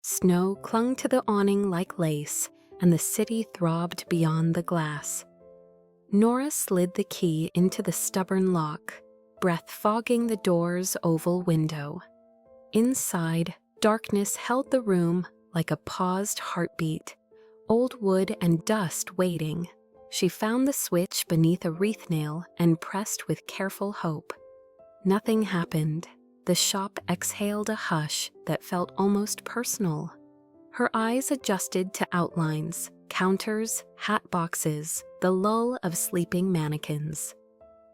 Snow clung to the awning like lace, and the city throbbed beyond the glass. Nora slid the key into the stubborn lock, breath fogging the door's oval window. Inside, darkness held the room like a paused heartbeat, old wood and dust waiting. She found the switch beneath a wreath nail and pressed with careful hope. Nothing happened. The shop exhaled a hush that felt almost personal. Her eyes adjusted to outlines, counters, hat boxes, the lull of sleeping mannequins.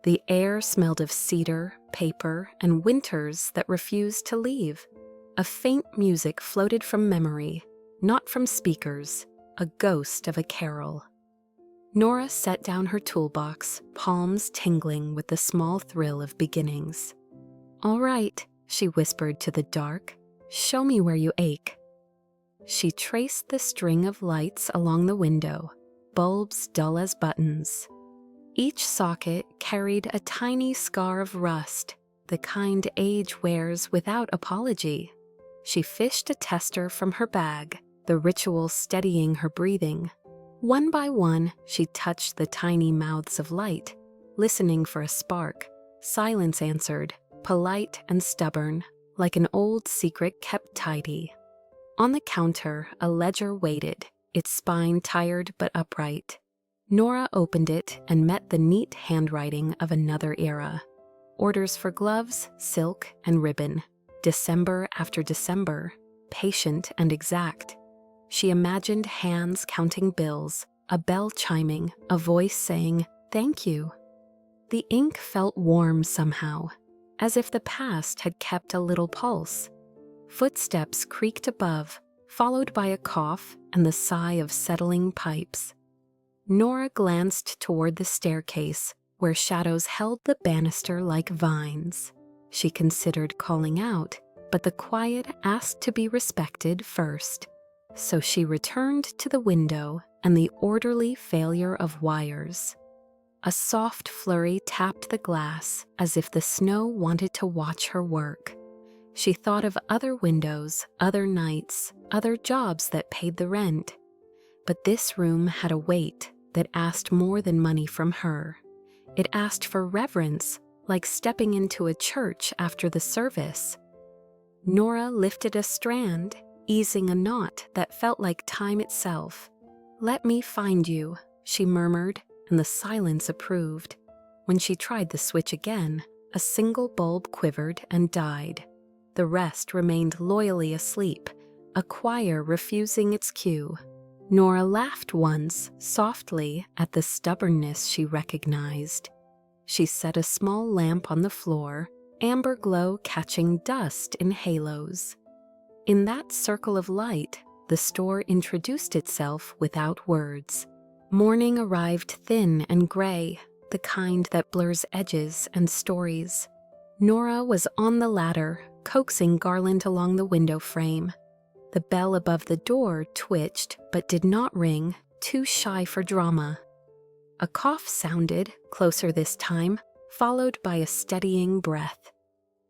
The air smelled of cedar, paper, and winters that refused to leave. A faint music floated from memory, not from speakers, a ghost of a carol. Nora set down her toolbox, palms tingling with the small thrill of beginnings. "All right," she whispered to the dark, "show me where you ache." She traced the string of lights along the window, bulbs dull as buttons. Each socket carried a tiny scar of rust, the kind age wears without apology. She fished a tester from her bag, the ritual steadying her breathing. One by one, she touched the tiny mouths of light, listening for a spark. Silence answered, polite and stubborn, like an old secret kept tidy. On the counter, a ledger waited, its spine tired but upright. Nora opened it and met the neat handwriting of another era. Orders for gloves, silk, and ribbon. December after December, patient and exact. She imagined hands counting bills, a bell chiming, a voice saying, "Thank you." The ink felt warm somehow, as if the past had kept a little pulse. Footsteps creaked above, followed by a cough and the sigh of settling pipes. Nora glanced toward the staircase, where shadows held the banister like vines. She considered calling out, but the quiet asked to be respected first. So she returned to the window and the orderly failure of wires. A soft flurry tapped the glass as if the snow wanted to watch her work. She thought of other windows, other nights, other jobs that paid the rent. But this room had a weight that asked more than money from her. It asked for reverence, like stepping into a church after the service. Nora lifted a strand, easing a knot that felt like time itself. "Let me find you," she murmured, and the silence approved. When she tried the switch again, a single bulb quivered and died. The rest remained loyally asleep, a choir refusing its cue. Nora laughed once, softly, at the stubbornness she recognized. She set a small lamp on the floor, amber glow catching dust in halos. In that circle of light, the store introduced itself without words. Morning arrived thin and gray, the kind that blurs edges and stories. Nora was on the ladder, coaxing garland along the window frame. The bell above the door twitched but did not ring, too shy for drama. A cough sounded, closer this time, followed by a steadying breath.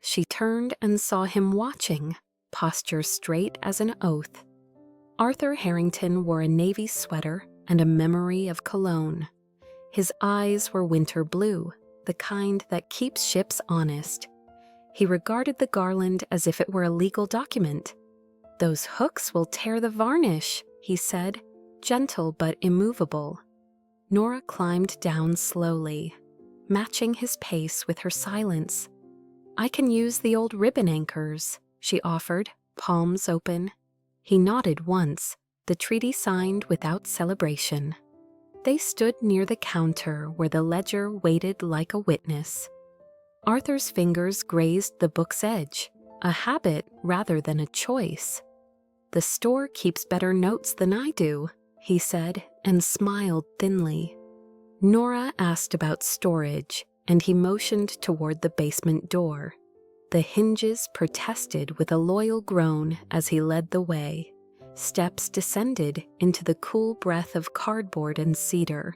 She turned and saw him watching, posture straight as an oath. Arthur Harrington wore a navy sweater and a memory of cologne. His eyes were winter blue, the kind that keeps ships honest. He regarded the garland as if it were a legal document. "Those hooks will tear the varnish," he said, gentle but immovable. Nora climbed down slowly, matching his pace with her silence. "I can use the old ribbon anchors," she offered, palms open. He nodded once, the treaty signed without celebration. They stood near the counter where the ledger waited like a witness. Arthur's fingers grazed the book's edge, a habit rather than a choice. "The store keeps better notes than I do," he said, and smiled thinly. Nora asked about storage, and he motioned toward the basement door. The hinges protested with a loyal groan as he led the way. Steps descended into the cool breath of cardboard and cedar.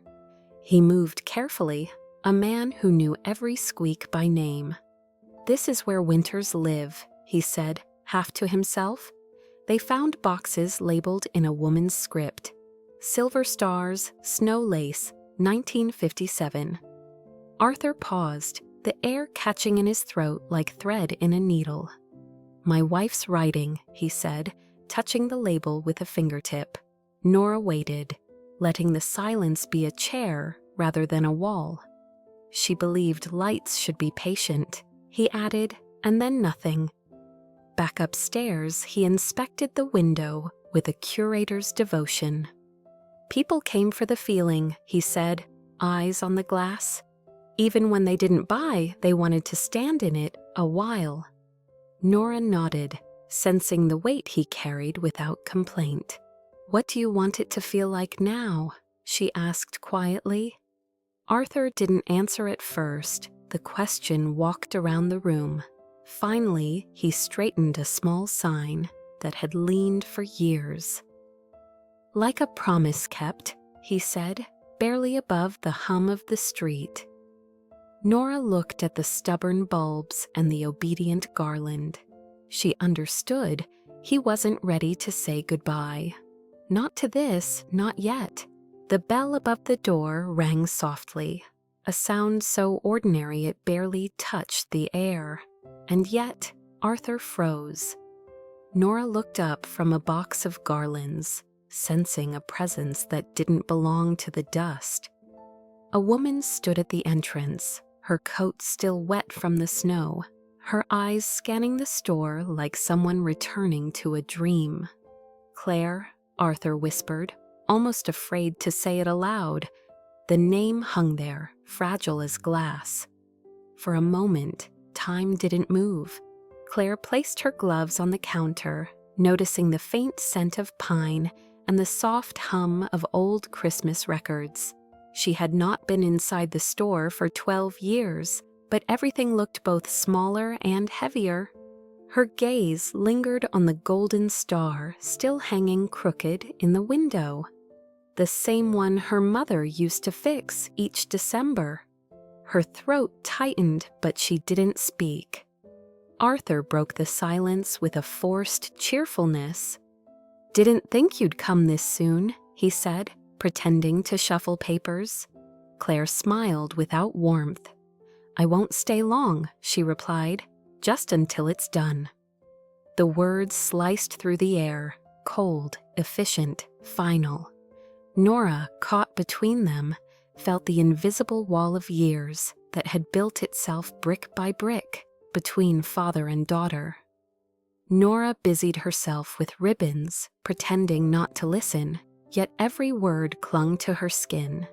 He moved carefully, a man who knew every squeak by name. "This is where winters live," he said, half to himself. they found boxes labeled in a woman's script. Silver Stars, Snow Lace, 1957. Arthur paused, the air catching in his throat like thread in a needle. "My wife's writing," he said, touching the label with a fingertip. Nora waited, letting the silence be a chair rather than a wall. "She believed lights should be patient," he added, and then nothing. Back upstairs, he inspected the window with a curator's devotion. "People came for the feeling," he said, eyes on the glass. "Even when they didn't buy, they wanted to stand in it a while." Nora nodded, sensing the weight he carried without complaint. "What do you want it to feel like now?" she asked quietly. Arthur didn't answer at first. The question walked around the room. Finally, he straightened a small sign that had leaned for years. "Like a promise kept," he said, barely above the hum of the street. Nora looked at the stubborn bulbs and the obedient garland. She understood he wasn't ready to say goodbye. Not to this, not yet. The bell above the door rang softly, a sound so ordinary it barely touched the air. And yet, Arthur froze. Nora looked up from a box of garlands, sensing a presence that didn't belong to the dust. A woman stood at the entrance, her coat still wet from the snow, her eyes scanning the store like someone returning to a dream. "Claire," Arthur whispered, almost afraid to say it aloud. The name hung there, fragile as glass. For a moment, time didn't move. Claire placed her gloves on the counter, noticing the faint scent of pine and the soft hum of old Christmas records. She had not been inside the store for 12 years, but everything looked both smaller and heavier. Her gaze lingered on the golden star still hanging crooked in the window. The same one her mother used to fix each December. Her throat tightened, but she didn't speak. Arthur broke the silence with a forced cheerfulness. "Didn't think you'd come this soon," he said, pretending to shuffle papers. Claire smiled without warmth. "I won't stay long," she replied, "just until it's done." The words sliced through the air, cold, efficient, final. Nora, caught between them, felt the invisible wall of years that had built itself brick by brick between father and daughter. Nora busied herself with ribbons, pretending not to listen, yet every word clung to her skin.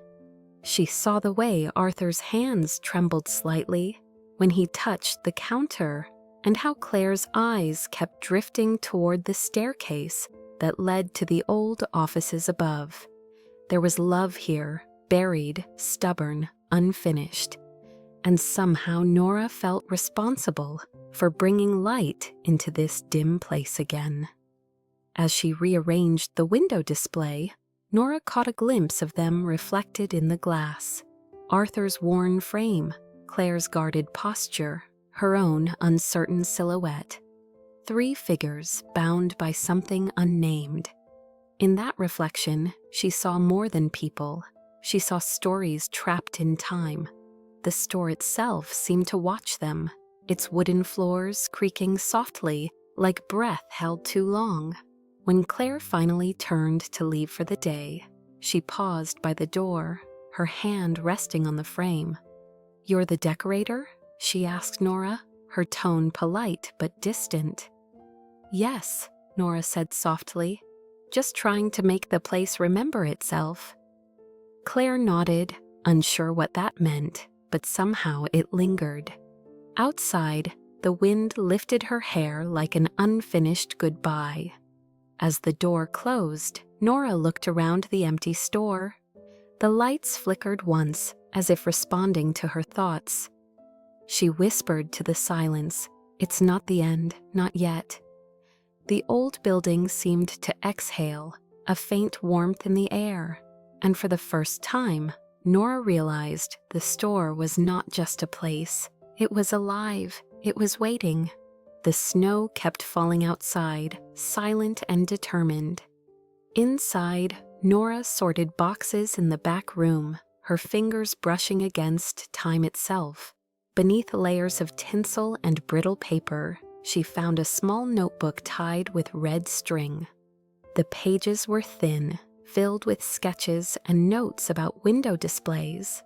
She saw the way Arthur's hands trembled slightly when he touched the counter, and how Claire's eyes kept drifting toward the staircase that led to the old offices above. There was love here, buried, stubborn, unfinished. And somehow Nora felt responsible for bringing light into this dim place again. As she rearranged the window display, Nora caught a glimpse of them reflected in the glass. Arthur's worn frame, Claire's guarded posture, her own uncertain silhouette. 3 figures bound by something unnamed. In that reflection, she saw more than people. She saw stories trapped in time. The store itself seemed to watch them, its wooden floors creaking softly like breath held too long. When Claire finally turned to leave for the day, she paused by the door, her hand resting on the frame. "You're the decorator?" she asked Nora, her tone polite but distant. "Yes," Nora said softly, "just trying to make the place remember itself." Claire nodded, unsure what that meant, but somehow it lingered. Outside, the wind lifted her hair like an unfinished goodbye. As the door closed, Nora looked around the empty store. The lights flickered once, as if responding to her thoughts. She whispered to the silence, "It's not the end, not yet." The old building seemed to exhale, a faint warmth in the air, and for the first time, Nora realized the store was not just a place. It was alive. It was waiting. The snow kept falling outside, silent and determined. Inside, Nora sorted boxes in the back room, her fingers brushing against time itself. Beneath layers of tinsel and brittle paper, she found a small notebook tied with red string. The pages were thin, filled with sketches and notes about window displays.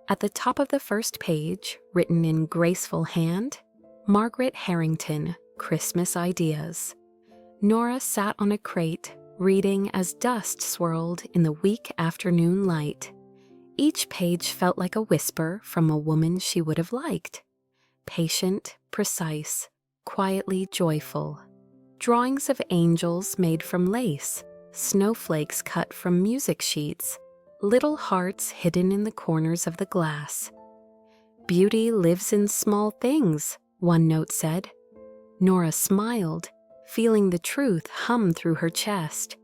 At the top of the first page, written in graceful hand, Margaret Harrington, Christmas Ideas. Nora sat on a crate, reading as dust swirled in the weak afternoon light. Each page felt like a whisper from a woman she would have liked. Patient, precise, quietly joyful. Drawings of angels made from lace, snowflakes cut from music sheets, little hearts hidden in the corners of the glass. "Beauty lives in small things," one note said. Nora smiled, feeling the truth hum through her chest.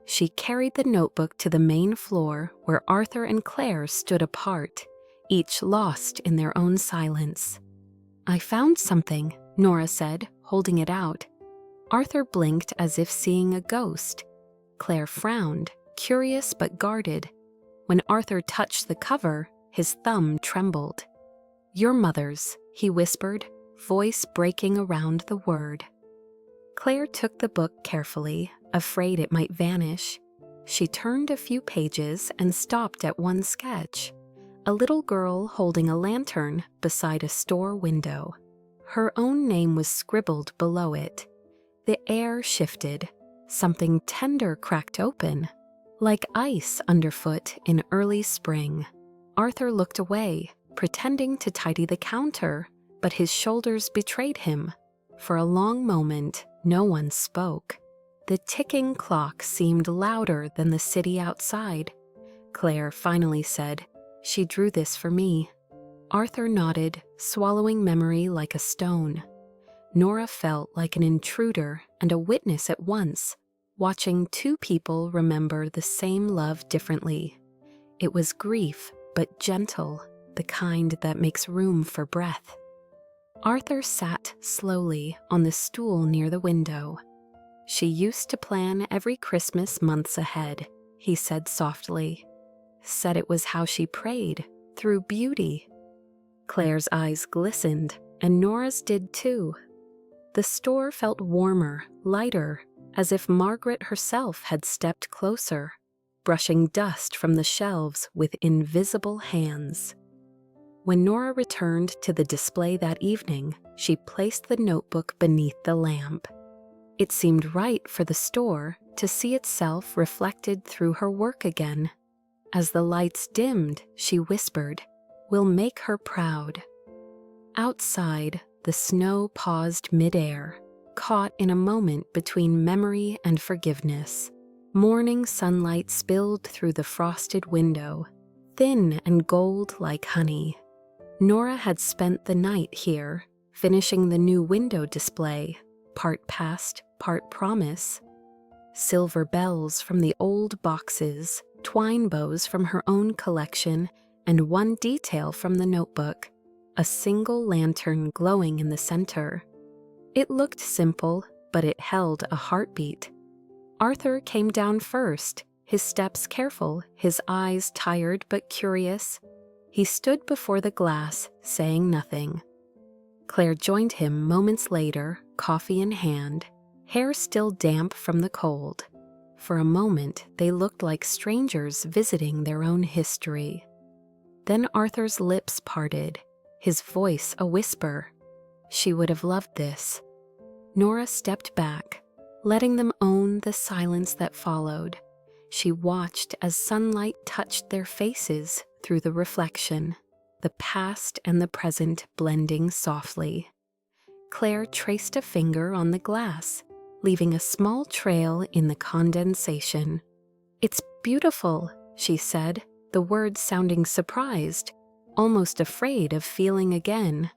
She carried the notebook to the main floor where Arthur and Claire stood apart, each lost in their own silence. "I found something," Nora said, holding it out. Arthur blinked as if seeing a ghost. Claire frowned, curious but guarded. When Arthur touched the cover, his thumb trembled. "Your mother's," he whispered, voice breaking around the word. Claire took the book carefully, afraid it might vanish. She turned a few pages and stopped at one sketch. A little girl holding a lantern beside a store window. Her own name was scribbled below it. The air shifted. Something tender cracked open, like ice underfoot in early spring. Arthur looked away, pretending to tidy the counter, but his shoulders betrayed him. For a long moment, no one spoke. The ticking clock seemed louder than the city outside. Claire finally said, "She drew this for me." Arthur nodded, swallowing memory like a stone. Nora felt like an intruder and a witness at once, watching two people remember the same love differently. It was grief, but gentle, the kind that makes room for breath. Arthur sat slowly on the stool near the window. "She used to plan every Christmas months ahead," he said softly. "Said it was how she prayed, through beauty." Claire's eyes glistened, and Nora's did too. The store felt warmer, lighter, as if Margaret herself had stepped closer, brushing dust from the shelves with invisible hands. When Nora returned to the display that evening, she placed the notebook beneath the lamp. It seemed right for the store to see itself reflected through her work again. As the lights dimmed, she whispered, "We'll make her proud." Outside, the snow paused midair, caught in a moment between memory and forgiveness. Morning sunlight spilled through the frosted window, thin and gold like honey. Nora had spent the night here, finishing the new window display, part past, part promise. Silver bells from the old boxes, twine bows from her own collection, and one detail from the notebook, a single lantern glowing in the center. It looked simple, but it held a heartbeat. Arthur came down first, his steps careful, his eyes tired but curious. He stood before the glass, saying nothing. Claire joined him moments later, coffee in hand, hair still damp from the cold. For a moment, they looked like strangers visiting their own history. Then Arthur's lips parted, his voice a whisper. She would have loved this. Nora stepped back, letting them own the silence that followed. She watched as sunlight touched their faces through the reflection, the past and the present blending softly. Claire traced a finger on the glass, leaving a small trail in the condensation. "It's beautiful," she said, the words sounding surprised, almost afraid of feeling again.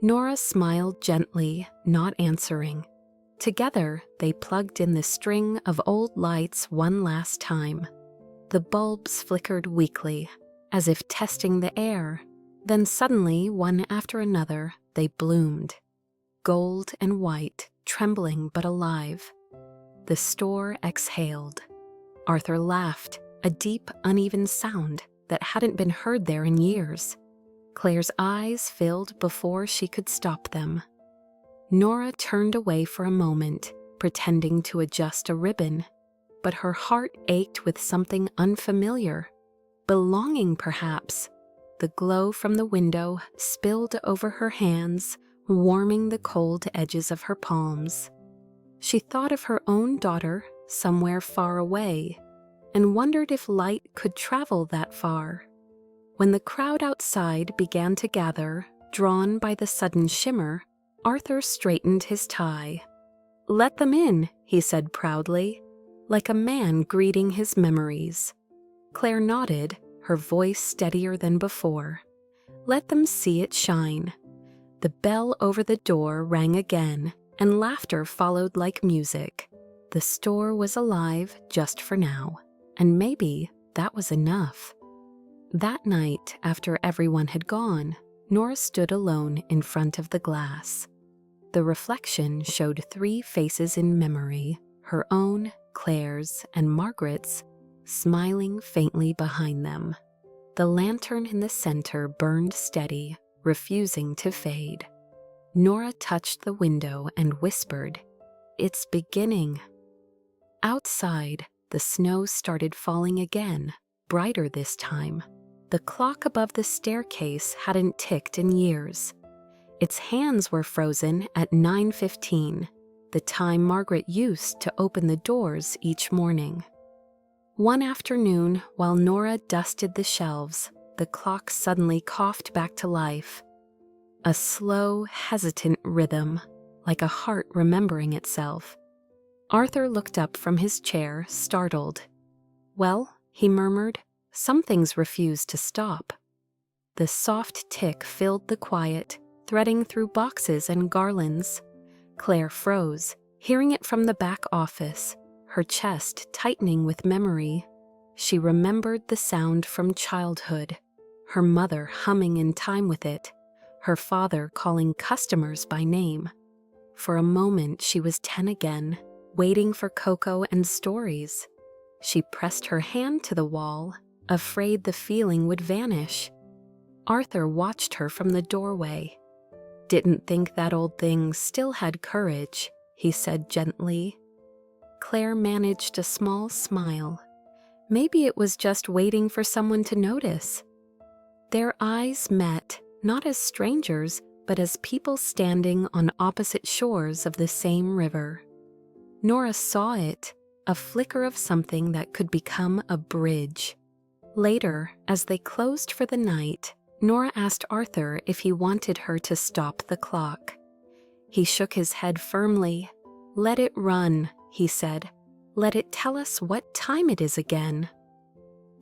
Nora smiled gently, not answering. Together, they plugged in the string of old lights one last time. The bulbs flickered weakly, as if testing the air. Then suddenly, one after another, they bloomed. gold and white, trembling but alive. The store exhaled. Arthur laughed, a deep, uneven sound that hadn't been heard there in years. Claire's eyes filled before she could stop them. Nora turned away for a moment, pretending to adjust a ribbon, but her heart ached with something unfamiliar. Belonging, perhaps. The glow from the window spilled over her hands, warming the cold edges of her palms. She thought of her own daughter, somewhere far away, and wondered if light could travel that far. When the crowd outside began to gather, drawn by the sudden shimmer, Arthur straightened his tie. "Let them in," he said proudly, like a man greeting his memories. Claire nodded, her voice steadier than before. "Let them see it shine." The bell over the door rang again, and laughter followed like music. The store was alive just for now, and maybe that was enough. That night, after everyone had gone, Nora stood alone in front of the glass. The reflection showed 3 faces in memory, her own, Claire's, and Margaret's, smiling faintly behind them. The lantern in the center burned steady, refusing to fade. Nora touched the window and whispered, "It's beginning." Outside, the snow started falling again, brighter this time. The clock above the staircase hadn't ticked in years. Its hands were frozen at 9:15, the time Margaret used to open the doors each morning. One afternoon, while Nora dusted the shelves, the clock suddenly coughed back to life. A slow, hesitant rhythm, like a heart remembering itself. Arthur looked up from his chair, startled. "Well," he murmured, "some things refuse to stop." The soft tick filled the quiet, threading through boxes and garlands. Claire froze, hearing it from the back office, her chest tightening with memory. She remembered the sound from childhood, her mother humming in time with it, her father calling customers by name. For a moment she was 10 again, waiting for cocoa and stories. She pressed her hand to the wall, afraid the feeling would vanish. Arthur watched her from the doorway. "Didn't think that old thing still had courage," he said gently. Claire managed a small smile. Maybe it was just waiting for someone to notice. Their eyes met, not as strangers, but as people standing on opposite shores of the same river. Nora saw it, a flicker of something that could become a bridge. Later, as they closed for the night, Nora asked Arthur if he wanted her to stop the clock. He shook his head firmly. "Let it run," he said. "Let it tell us what time it is again."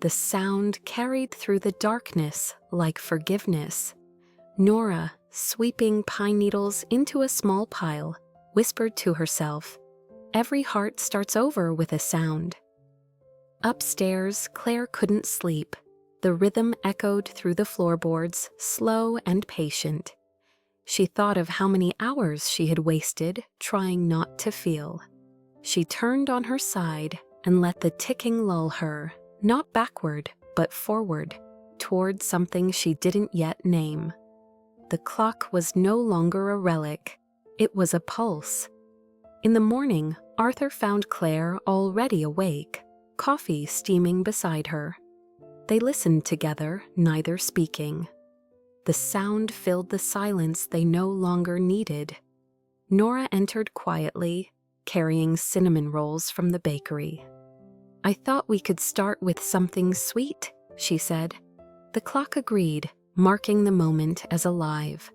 The sound carried through the darkness like forgiveness. Nora, sweeping pine needles into a small pile, whispered to herself, "Every heart starts over with a sound." Upstairs, Claire couldn't sleep. The rhythm echoed through the floorboards, slow and patient. She thought of how many hours she had wasted trying not to feel. She turned on her side and let the ticking lull her, not backward, but forward, toward something she didn't yet name. The clock was no longer a relic. It was a pulse. In the morning, Arthur found Claire already awake, coffee steaming beside her. They listened together, neither speaking. The sound filled the silence they no longer needed. Nora entered quietly, carrying cinnamon rolls from the bakery. "I thought we could start with something sweet," she said. The clock agreed, marking the moment as alive.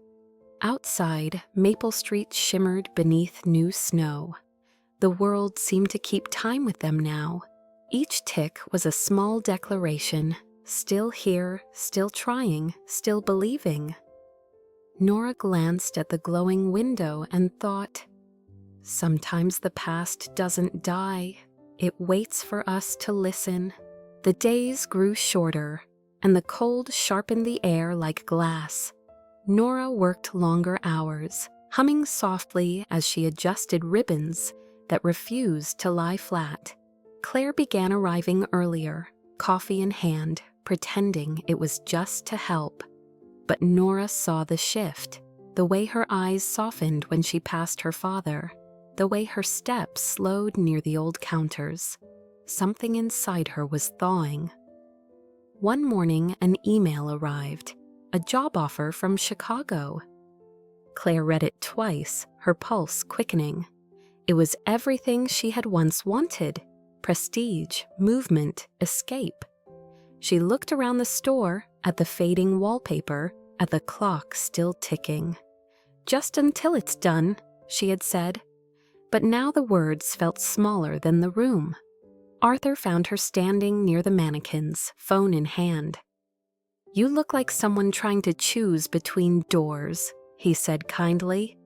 Outside, Maple Street shimmered beneath new snow. The world seemed to keep time with them now. Each tick was a small declaration, still here, still trying, still believing. Nora glanced at the glowing window and thought, sometimes the past doesn't die. It waits for us to listen. The days grew shorter, and the cold sharpened the air like glass. Nora worked longer hours, humming softly as she adjusted ribbons that refused to lie flat. Claire began arriving earlier, coffee in hand, pretending it was just to help. But Nora saw the shift, the way her eyes softened when she passed her father, the way her steps slowed near the old counters. Something inside her was thawing. One morning, an email arrived, a job offer from Chicago. Claire read it twice, her pulse quickening. It was everything she had once wanted: prestige, movement, escape. She looked around the store, at the fading wallpaper, at the clock still ticking. "Just until it's done," she had said. But now the words felt smaller than the room. Arthur found her standing near the mannequins, phone in hand. "You look like someone trying to choose between doors," he said kindly.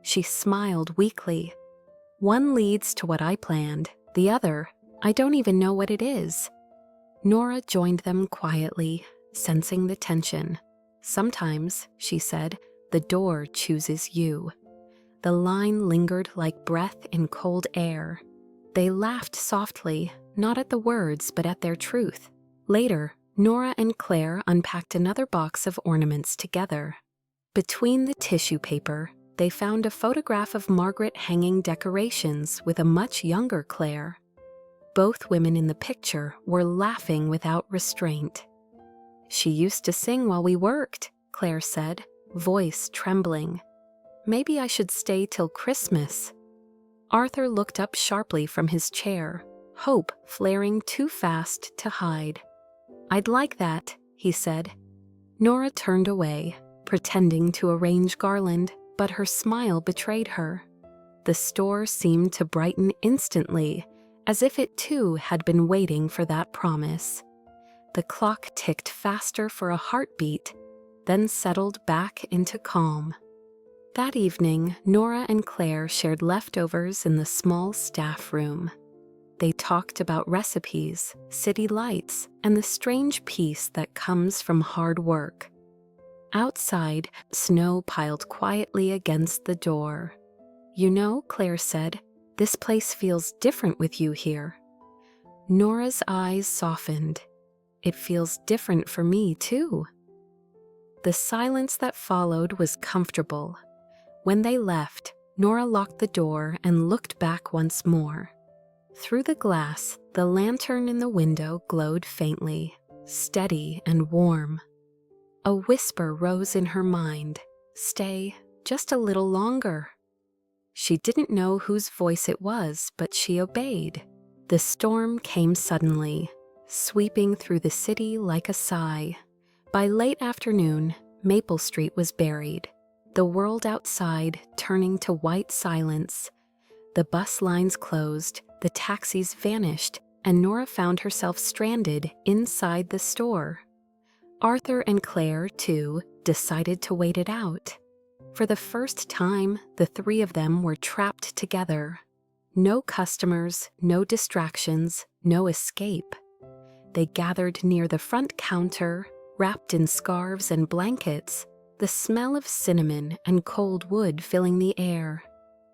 She smiled weakly. "One leads to what I planned, the other, I don't even know what it is." Nora joined them quietly, sensing the tension. "Sometimes," she said, "the door chooses you." The line lingered like breath in cold air. They laughed softly, not at the words but at their truth. Later, Nora and Claire unpacked another box of ornaments together. Between the tissue paper, they found a photograph of Margaret hanging decorations with a much younger Claire. Both women in the picture were laughing without restraint. "She used to sing while we worked," Claire said, voice trembling. "Maybe I should stay till Christmas." Arthur looked up sharply from his chair, hope flaring too fast to hide. "I'd like that," he said. Nora turned away, pretending to arrange garland, but her smile betrayed her. The store seemed to brighten instantly, as if it too had been waiting for that promise. The clock ticked faster for a heartbeat, then settled back into calm. That evening, Nora and Claire shared leftovers in the small staff room. They talked about recipes, city lights, and the strange peace that comes from hard work. Outside, snow piled quietly against the door. "You know," Claire said, "this place feels different with you here." Nora's eyes softened. "It feels different for me, too." The silence that followed was comfortable. When they left, Nora locked the door and looked back once more. Through the glass, the lantern in the window glowed faintly, steady and warm. A whisper rose in her mind, "Stay just a little longer." She didn't know whose voice it was, but she obeyed. The storm came suddenly, sweeping through the city like a sigh. By late afternoon, Maple Street was buried, the world outside turning to white silence. The bus lines closed, the taxis vanished, and Nora found herself stranded inside the store. Arthur and Claire, too, decided to wait it out. For the first time, the three of them were trapped together. No customers, no distractions, no escape. They gathered near the front counter, wrapped in scarves and blankets, the smell of cinnamon and cold wood filling the air.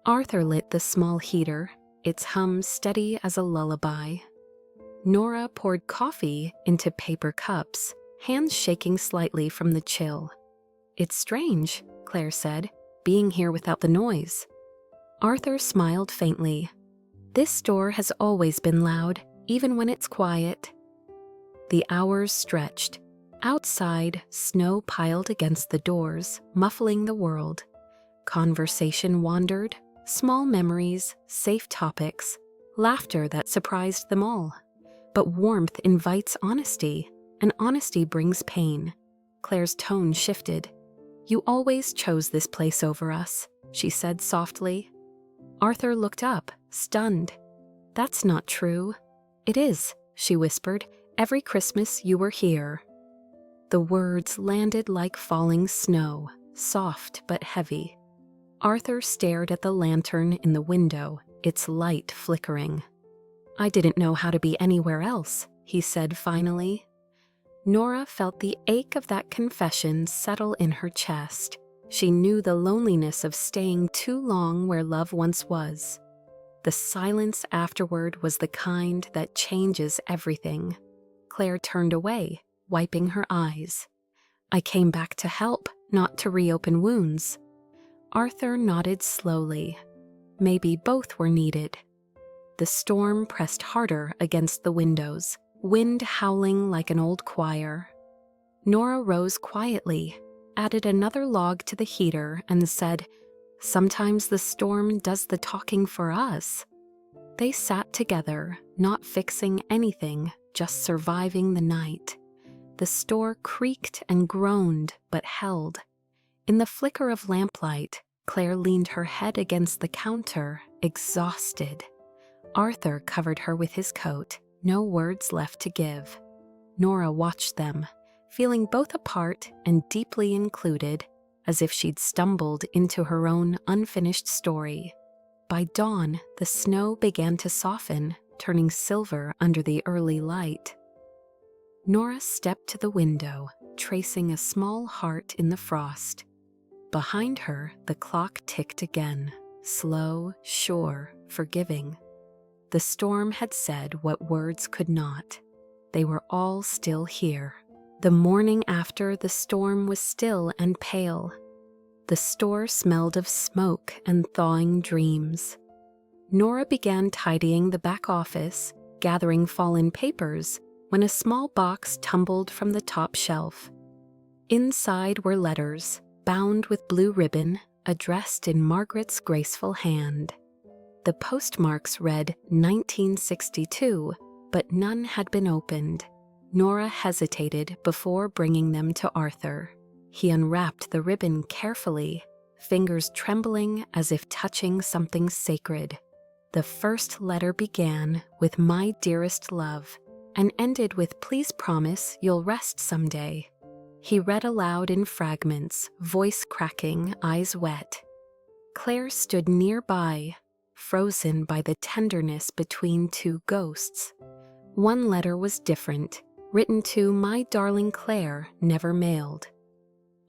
Arthur lit the small heater, its hum steady as a lullaby. Nora poured coffee into paper cups, hands shaking slightly from the chill. "It's strange," Claire said, "being here without the noise." Arthur smiled faintly. "This store has always been loud, even when it's quiet." The hours stretched. Outside, snow piled against the doors, muffling the world. Conversation wandered, small memories, safe topics, laughter that surprised them all. But warmth invites honesty, and honesty brings pain. Claire's tone shifted. "You always chose this place over us," she said softly. Arthur looked up, stunned. "That's not true." "It is," she whispered. "Every Christmas you were here." The words landed like falling snow, soft but heavy. Arthur stared at the lantern in the window, its light flickering. "I didn't know how to be anywhere else," he said finally. Nora felt the ache of that confession settle in her chest. She knew the loneliness of staying too long where love once was. The silence afterward was the kind that changes everything. Claire turned away, wiping her eyes. I came back to help, not to reopen wounds. Arthur nodded slowly. Maybe both were needed. The storm pressed harder against the windows, wind howling like an old choir. Nora rose quietly, added another log to the heater, and said, "Sometimes the storm does the talking for us." They sat together, not fixing anything, just surviving the night. The store creaked and groaned, but held. In the flicker of lamplight, Claire leaned her head against the counter, exhausted. Arthur covered her with his coat, no words left to give. Nora watched them, feeling both apart and deeply included, as if she'd stumbled into her own unfinished story. By dawn, the snow began to soften, turning silver under the early light. Nora stepped to the window, tracing a small heart in the frost. Behind her, the clock ticked again, slow, sure, forgiving. The storm had said what words could not. They were all still here. The morning after, the storm was still and pale. The store smelled of smoke and thawing dreams. Nora began tidying the back office, gathering fallen papers, when a small box tumbled from the top shelf. Inside were letters, bound with blue ribbon, addressed in Margaret's graceful hand. The postmarks read 1962, but none had been opened. Nora hesitated before bringing them to Arthur. He unwrapped the ribbon carefully, fingers trembling as if touching something sacred. The first letter began with "My dearest love," and ended with "Please promise you'll rest someday." He read aloud in fragments, voice cracking, eyes wet. Claire stood nearby, frozen by the tenderness between two ghosts. One letter was different, written to "My darling Claire," never mailed.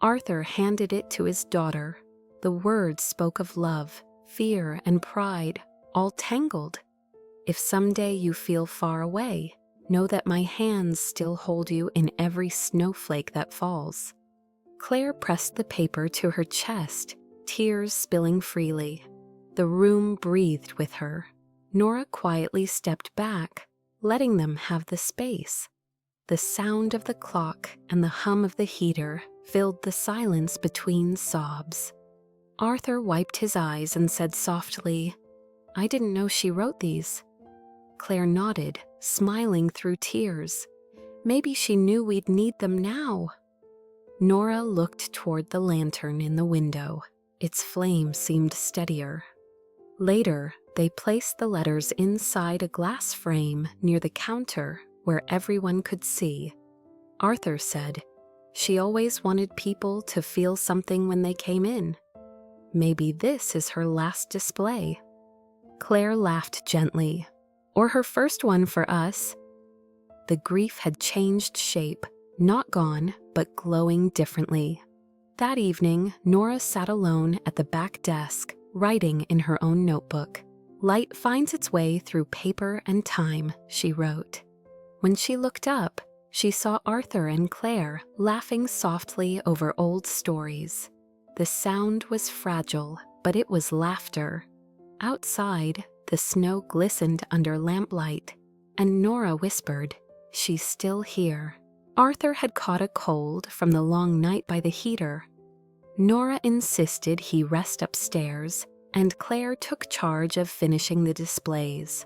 Arthur handed it to his daughter. The words spoke of love, fear, and pride, all tangled. "If someday you feel far away, know that my hands still hold you in every snowflake that falls." Claire pressed the paper to her chest, tears spilling freely. The room breathed with her. Nora quietly stepped back, letting them have the space. The sound of the clock and the hum of the heater filled the silence between sobs. Arthur wiped his eyes and said softly, "I didn't know she wrote these." Claire nodded, smiling through tears. Maybe she knew we'd need them now. Nora looked toward the lantern in the window. Its flame seemed steadier. Later, they placed the letters inside a glass frame near the counter where everyone could see. Arthur said, "She always wanted people to feel something when they came in. Maybe this is her last display." Claire laughed gently. "Or her first one for us." The grief had changed shape, not gone, but glowing differently. That evening, Nora sat alone at the back desk, writing in her own notebook. "Light finds its way through paper and time," she wrote. When she looked up, she saw Arthur and Claire laughing softly over old stories. The sound was fragile, but it was laughter. Outside, the snow glistened under lamplight, and Nora whispered, "She's still here." Arthur had caught a cold from the long night by the heater. Nora insisted he rest upstairs, and Claire took charge of finishing the displays.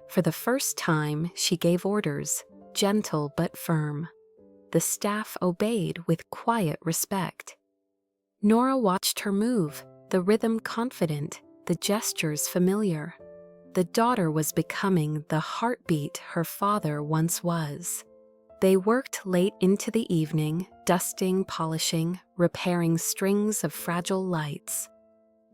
For the first time, she gave orders, gentle but firm. The staff obeyed with quiet respect. Nora watched her move, the rhythm confident, the gestures familiar. The daughter was becoming the heartbeat her father once was. They worked late into the evening, dusting, polishing, repairing strings of fragile lights.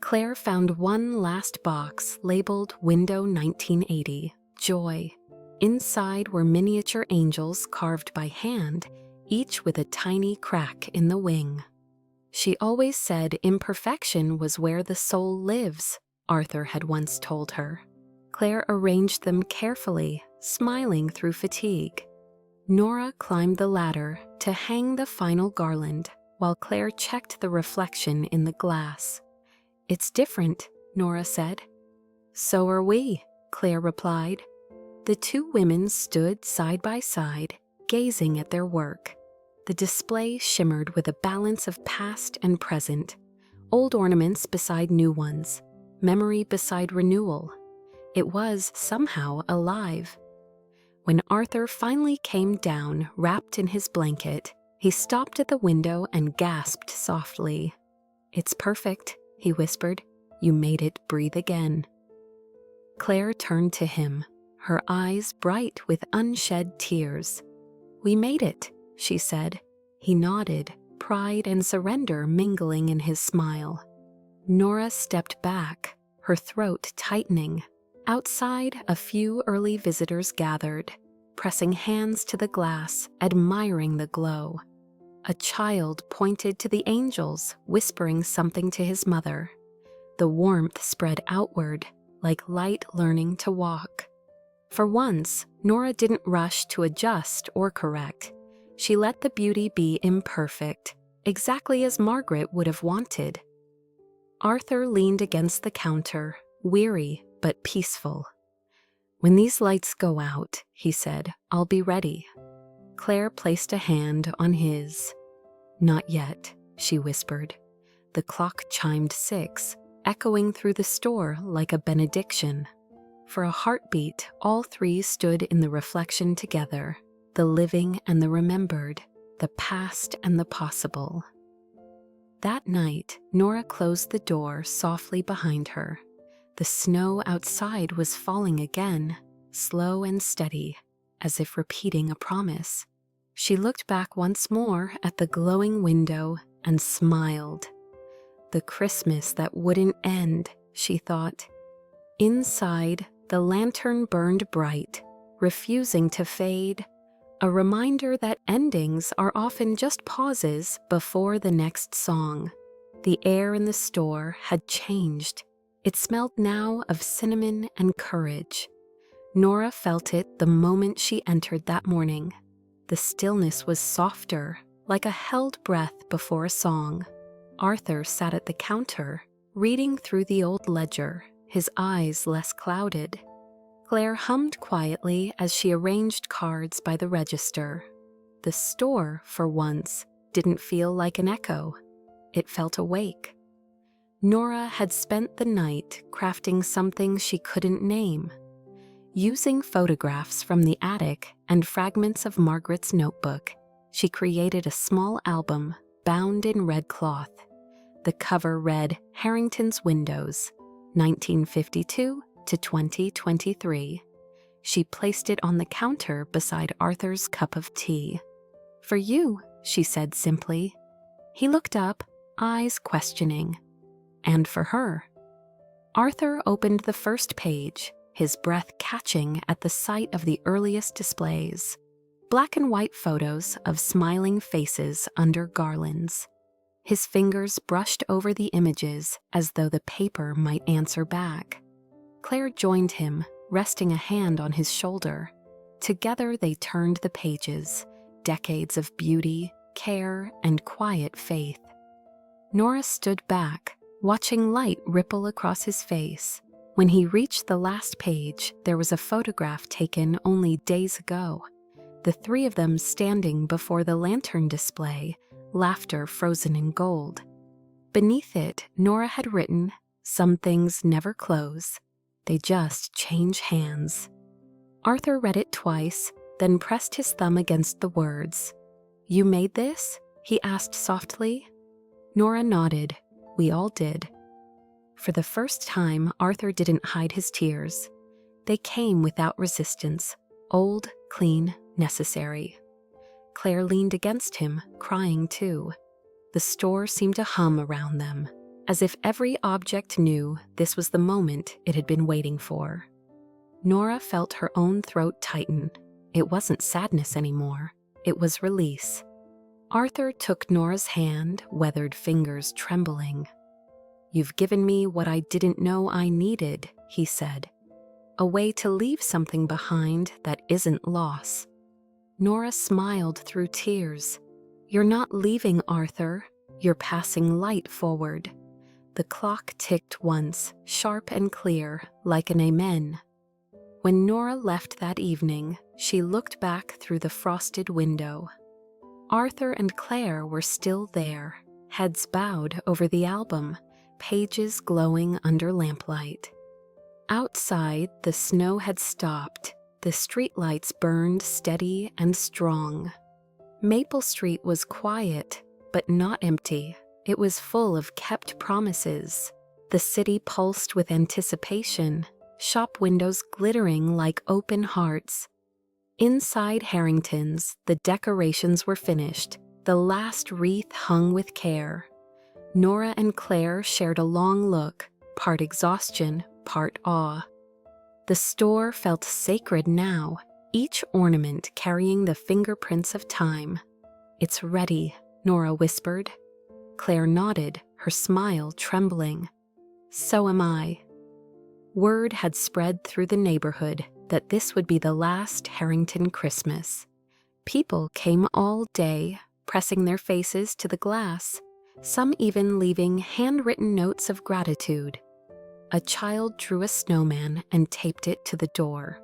Claire found one last box labeled Window 1980, Joy. Inside were miniature angels carved by hand, each with a tiny crack in the wing. She always said imperfection was where the soul lives, Arthur had once told her. Claire arranged them carefully, smiling through fatigue. Nora climbed the ladder to hang the final garland, while Claire checked the reflection in the glass. "It's different," Nora said. "So are we," Claire replied. The two women stood side by side, gazing at their work. The display shimmered with a balance of past and present, old ornaments beside new ones, memory beside renewal. It was somehow alive. When Arthur finally came down, wrapped in his blanket, he stopped at the window and gasped softly. "It's perfect," he whispered. "You made it breathe again." Claire turned to him, her eyes bright with unshed tears. "We made it," she said. He nodded, pride and surrender mingling in his smile. Nora stepped back, her throat tightening. Outside, a few early visitors gathered, pressing hands to the glass, admiring the glow. A child pointed to the angels, whispering something to his mother. The warmth spread outward, like light learning to walk. For once, Nora didn't rush to adjust or correct. She let the beauty be imperfect, exactly as Margaret would have wanted. Arthur leaned against the counter, weary but peaceful. "When these lights go out," he said, "I'll be ready." Claire placed a hand on his. "Not yet," she whispered. The clock chimed 6, echoing through the store like a benediction. For a heartbeat, all three stood in the reflection together, the living and the remembered, the past and the possible. That night, Nora closed the door softly behind her. The snow outside was falling again, slow and steady, as if repeating a promise. She looked back once more at the glowing window and smiled. The Christmas that wouldn't end, she thought. Inside, the lantern burned bright, refusing to fade, a reminder that endings are often just pauses before the next song. The air in the store had changed. It smelled now of cinnamon and courage. Nora felt it the moment she entered that morning. The stillness was softer, like a held breath before a song. Arthur sat at the counter, reading through the old ledger, his eyes less clouded. Claire hummed quietly as she arranged cards by the register. The store, for once, didn't feel like an echo. It felt awake. Nora had spent the night crafting something she couldn't name. Using photographs from the attic and fragments of Margaret's notebook, she created a small album bound in red cloth. The cover read Harrington's Windows, 1952 to 2023. She placed it on the counter beside Arthur's cup of tea. "For you," she said simply. He looked up, eyes questioning. "And for her." Arthur opened the first page, his breath catching at the sight of the earliest displays. Black and white photos of smiling faces under garlands. His fingers brushed over the images as though the paper might answer back. Claire joined him, resting a hand on his shoulder. Together they turned the pages, decades of beauty, care, and quiet faith. Nora stood back, watching light ripple across his face. When he reached the last page, there was a photograph taken only days ago. The three of them standing before the lantern display, laughter frozen in gold. Beneath it, Nora had written, "Some things never close. They just change hands." Arthur read it twice, then pressed his thumb against the words. "You made this?" he asked softly. Nora nodded. "We all did." For the first time, Arthur didn't hide his tears. They came without resistance, old, clean, necessary. Claire leaned against him, crying too. The store seemed to hum around them, as if every object knew this was the moment it had been waiting for. Nora felt her own throat tighten. It wasn't sadness anymore. It was release. Arthur took Nora's hand, weathered fingers trembling. "You've given me what I didn't know I needed," he said. "A way to leave something behind that isn't loss." Nora smiled through tears. "You're not leaving, Arthur. You're passing light forward." The clock ticked once, sharp and clear, like an amen. When Nora left that evening, she looked back through the frosted window. Arthur and Claire were still there, heads bowed over the album, pages glowing under lamplight. Outside, the snow had stopped. The streetlights burned steady and strong. Maple Street was quiet, but not empty. It was full of kept promises. The city pulsed with anticipation, shop windows glittering like open hearts. Inside Harrington's, the decorations were finished, the last wreath hung with care. Nora and Claire shared a long look, part exhaustion, part awe. The store felt sacred now, each ornament carrying the fingerprints of time. "It's ready," Nora whispered. Claire nodded, her smile trembling. "So am I." Word had spread through the neighborhood that this would be the last Harrington Christmas. People came all day, pressing their faces to the glass, some even leaving handwritten notes of gratitude. A child drew a snowman and taped it to the door.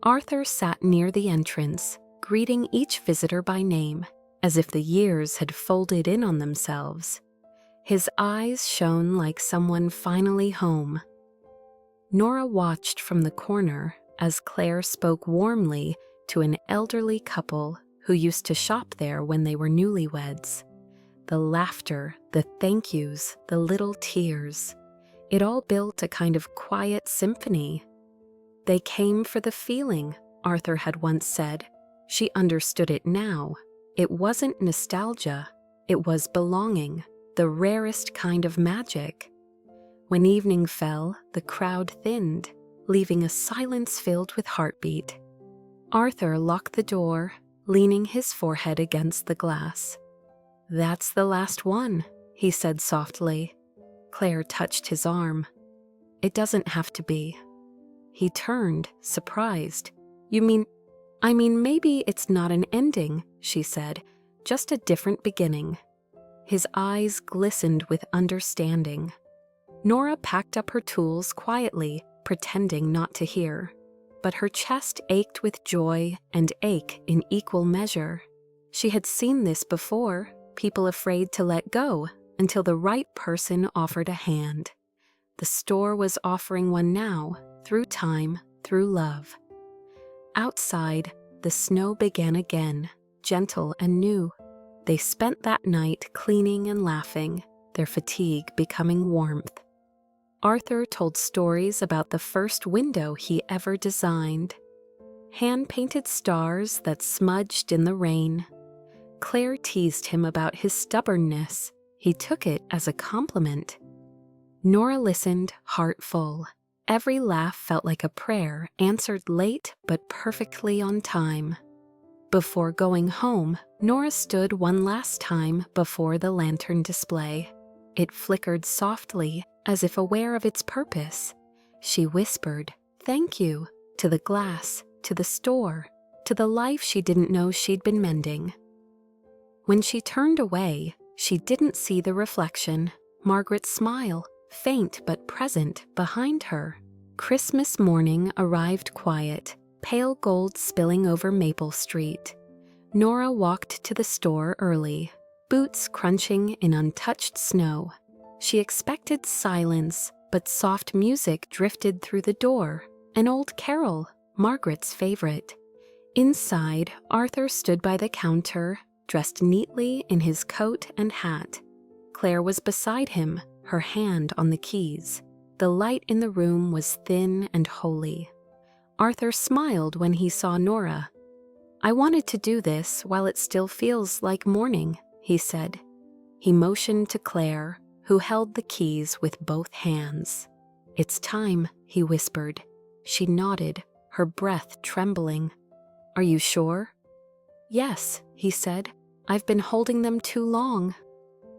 Arthur sat near the entrance, greeting each visitor by name, as if the years had folded in on themselves. His eyes shone like someone finally home. Nora watched from the corner as Claire spoke warmly to an elderly couple who used to shop there when they were newlyweds. The laughter, the thank yous, the little tears. It all built a kind of quiet symphony. "They came for the feeling," Arthur had once said. She understood it now. It wasn't nostalgia, it was belonging, the rarest kind of magic. When evening fell, the crowd thinned, leaving a silence filled with heartbeat. Arthur locked the door, leaning his forehead against the glass. "That's the last one," he said softly. Claire touched his arm. "It doesn't have to be." He turned, surprised. I mean, maybe it's not an ending," she said, "just a different beginning." His eyes glistened with understanding. Nora packed up her tools quietly, pretending not to hear. But her chest ached with joy and ache in equal measure. She had seen this before, people afraid to let go until the right person offered a hand. The store was offering one now, through time, through love. Outside, the snow began again, gentle and new. They spent that night cleaning and laughing, their fatigue becoming warmth. Arthur told stories about the first window he ever designed. Hand-painted stars that smudged in the rain. Claire teased him about his stubbornness. He took it as a compliment. Nora listened, heart full. Every laugh felt like a prayer, answered late but perfectly on time. Before going home, Nora stood one last time before the lantern display. It flickered softly, as if aware of its purpose. She whispered, "Thank you," to the glass, to the store, to the life she didn't know she'd been mending. When she turned away, she didn't see the reflection, Margaret's smile, faint but present, behind her. Christmas morning arrived quiet, pale gold spilling over Maple Street. Nora walked to the store early, boots crunching in untouched snow. She expected silence, but soft music drifted through the door, an old carol, Margaret's favorite. Inside, Arthur stood by the counter, dressed neatly in his coat and hat. Claire was beside him, her hand on the keys. The light in the room was thin and holy. Arthur smiled when he saw Nora. "I wanted to do this while it still feels like morning," he said. He motioned to Claire, who held the keys with both hands. "It's time," he whispered. She nodded, her breath trembling. "Are you sure?" "Yes," he said. I've been holding them too long."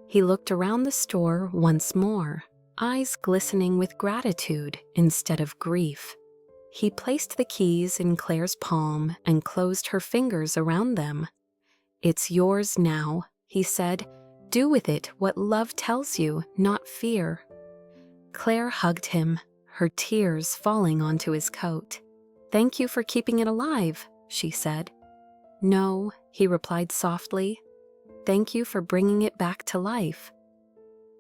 He looked around the store once more, eyes glistening with gratitude instead of grief. He placed the keys in Claire's palm and closed her fingers around them. "It's yours now," he said. "Do with it what love tells you, not fear." Claire hugged him, her tears falling onto his coat. "Thank you for keeping it alive," she said. "No," he replied softly. "Thank you for bringing it back to life."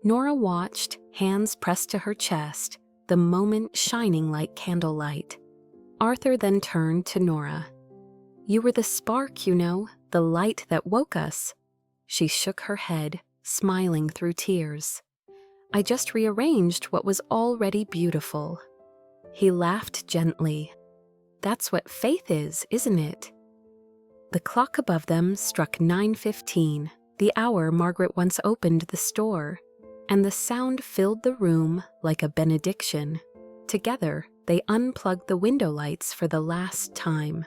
Nora watched, hands pressed to her chest, the moment shining like candlelight. Arthur then turned to Nora. "You were the spark, you know, the light that woke us." She shook her head, smiling through tears. "I just rearranged what was already beautiful." He laughed gently. "That's what faith is, isn't it?" The clock above them struck 9:15, the hour Margaret once opened the store, and the sound filled the room like a benediction. Together, they unplugged the window lights for the last time.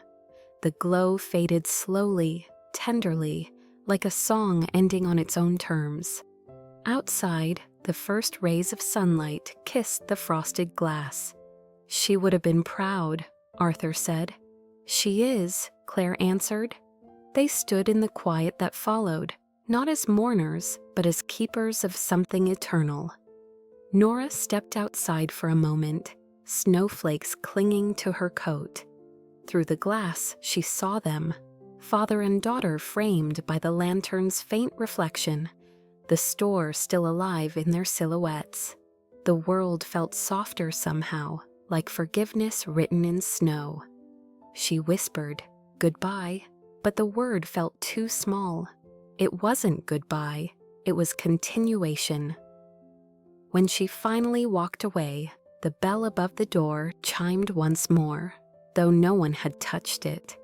The glow faded slowly, tenderly, like a song ending on its own terms. Outside, the first rays of sunlight kissed the frosted glass. "She would have been proud," Arthur said. "She is," Claire answered. They stood in the quiet that followed, not as mourners, but as keepers of something eternal. Nora stepped outside for a moment, snowflakes clinging to her coat. Through the glass, she saw them, father and daughter framed by the lantern's faint reflection, the store still alive in their silhouettes. The world felt softer somehow, like forgiveness written in snow. She whispered, "Goodbye," but the word felt too small. It wasn't goodbye, it was continuation. When she finally walked away, the bell above the door chimed once more, though no one had touched it.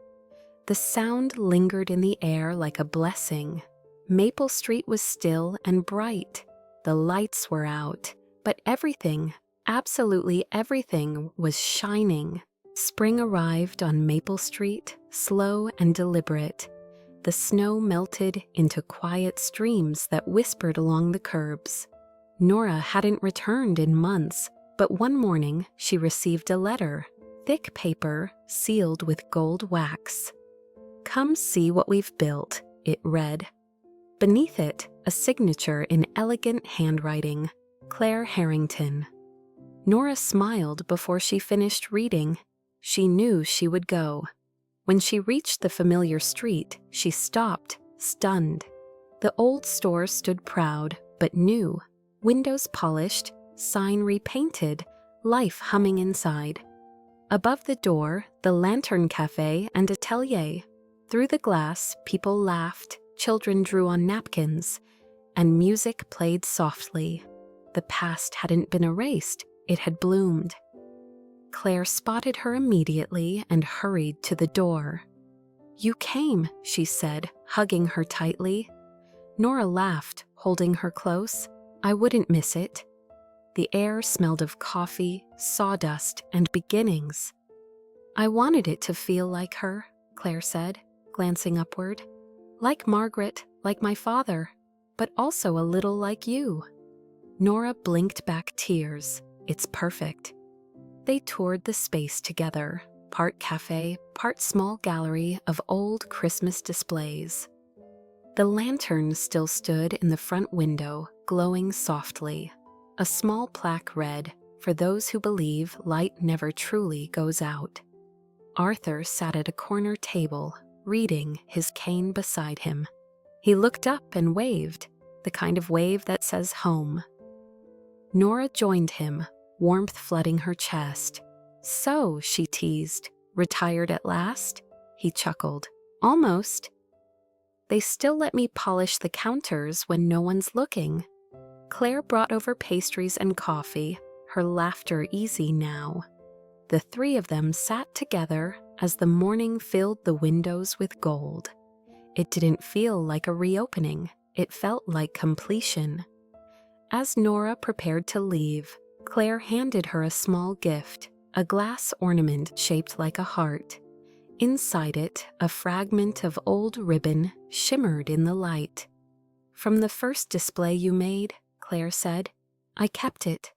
The sound lingered in the air like a blessing. Maple Street was still and bright. The lights were out, but everything, absolutely everything, was shining. Spring arrived on Maple Street, slow and deliberate. The snow melted into quiet streams that whispered along the curbs. Nora hadn't returned in months, but one morning she received a letter, thick paper sealed with gold wax. "Come see what we've built," it read. Beneath it, a signature in elegant handwriting, Claire Harrington. Nora smiled before she finished reading. She knew she would go. When she reached the familiar street, she stopped, stunned. The old store stood proud, but new. Windows polished, sign repainted, life humming inside. Above the door, the Lantern Cafe and Atelier. Through the glass, people laughed, children drew on napkins, and music played softly. The past hadn't been erased, it had bloomed. Claire spotted her immediately and hurried to the door. "You came," she said, hugging her tightly. Nora laughed, holding her close. "I wouldn't miss it." The air smelled of coffee, sawdust, and beginnings. "I wanted it to feel like her," Claire said, glancing upward. "Like Margaret, like my father, but also a little like you." Nora blinked back tears. "It's perfect." They toured the space together, part cafe, part small gallery of old Christmas displays. The lantern still stood in the front window, glowing softly. A small plaque read, "For those who believe light never truly goes out." Arthur sat at a corner table, reading, his cane beside him. He looked up and waved, the kind of wave that says home. Nora joined him, warmth flooding her chest. "So," she teased, "retired at last?" He chuckled. "Almost." "They still let me polish the counters when no one's looking." Claire brought over pastries and coffee, her laughter easy now. The three of them sat together as the morning filled the windows with gold. It didn't feel like a reopening, it felt like completion. As Nora prepared to leave, Claire handed her a small gift, a glass ornament shaped like a heart. Inside it, a fragment of old ribbon shimmered in the light. "From the first display you made," Claire said. "I kept it."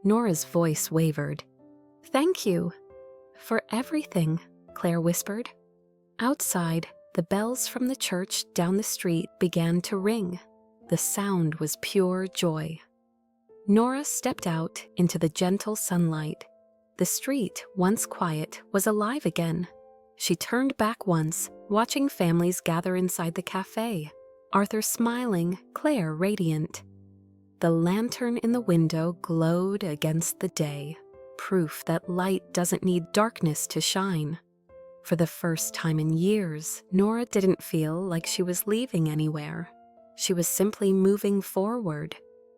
Nora's voice wavered. "Thank you." "For everything," Claire whispered. Outside, the bells from the church down the street began to ring. The sound was pure joy. Nora stepped out into the gentle sunlight. The street, once quiet, was alive again. She turned back once, watching families gather inside the cafe. Arthur smiling, Claire radiant. The lantern in the window glowed against the day, proof that light doesn't need darkness to shine. For the first time in years, Nora didn't feel like she was leaving anywhere. She was simply moving forward.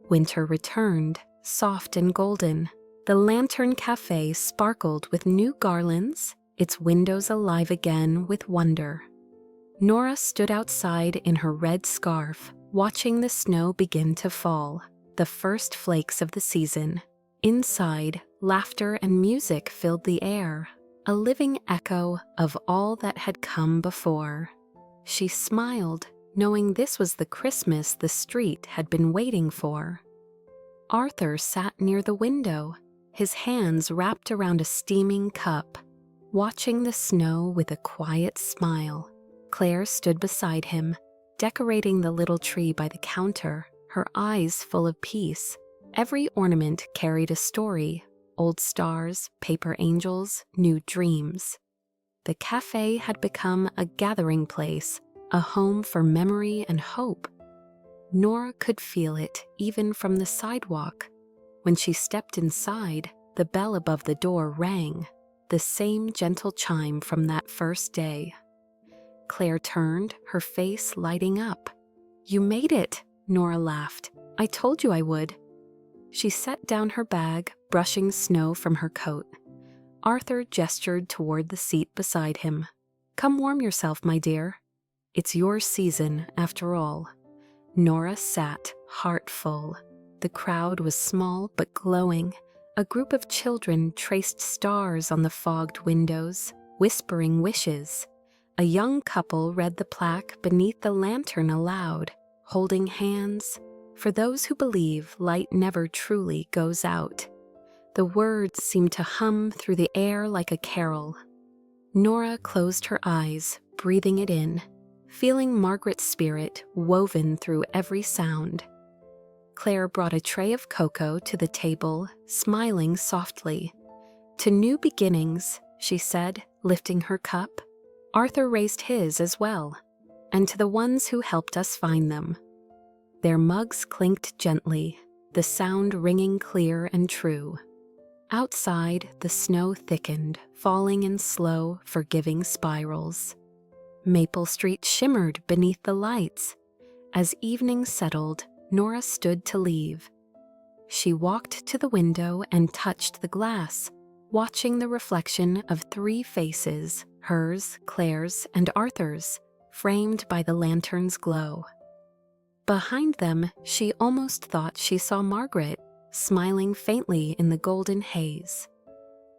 Winter returned, soft and golden. The Lantern Cafe sparkled with new garlands, its windows alive again with wonder. Nora stood outside in her red scarf, watching the snow begin to fall, the first flakes of the season. Inside, laughter and music filled the air, a living echo of all that had come before. She smiled, knowing this was the Christmas the street had been waiting for. Arthur sat near the window, his hands wrapped around a steaming cup, watching the snow with a quiet smile. Claire stood beside him, decorating the little tree by the counter, her eyes full of peace. Every ornament carried a story: old stars, paper angels, new dreams. The cafe had become a gathering place, a home for memory and hope. Nora could feel it even from the sidewalk. When she stepped inside, the bell above the door rang, the same gentle chime from that first day. Claire turned, her face lighting up. "You made it," Nora laughed. "I told you I would." She set down her bag, brushing snow from her coat. Arthur gestured toward the seat beside him. "Come warm yourself, my dear. It's your season, after all." Nora sat, heart full. The crowd was small but glowing. A group of children traced stars on the fogged windows, whispering wishes. A young couple read the plaque beneath the lantern aloud, holding hands. "For those who believe, light never truly goes out." The words seemed to hum through the air like a carol. Nora closed her eyes, breathing it in, feeling Margaret's spirit woven through every sound. Claire brought a tray of cocoa to the table, smiling softly. "To new beginnings," she said, lifting her cup. Arthur raised his as well, and to the ones who helped us find them. Their mugs clinked gently, the sound ringing clear and true. Outside, the snow thickened, falling in slow, forgiving spirals. Maple Street shimmered beneath the lights. As evening settled, Nora stood to leave. She walked to the window and touched the glass, watching the reflection of 3 faces, hers, Claire's, and Arthur's, framed by the lantern's glow. Behind them, she almost thought she saw Margaret, smiling faintly in the golden haze.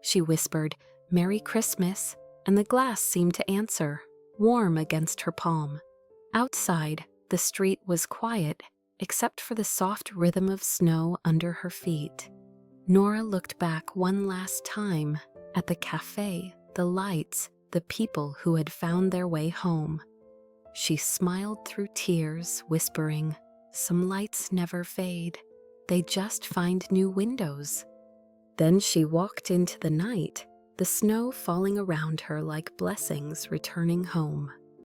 She whispered, "Merry Christmas," and the glass seemed to answer, warm against her palm. Outside, the street was quiet, except for the soft rhythm of snow under her feet. Nora looked back one last time at the cafe, the lights, the people who had found their way home. She smiled through tears, whispering, "Some lights never fade. They just find new windows." Then she walked into the night, the snow falling around her like blessings returning home.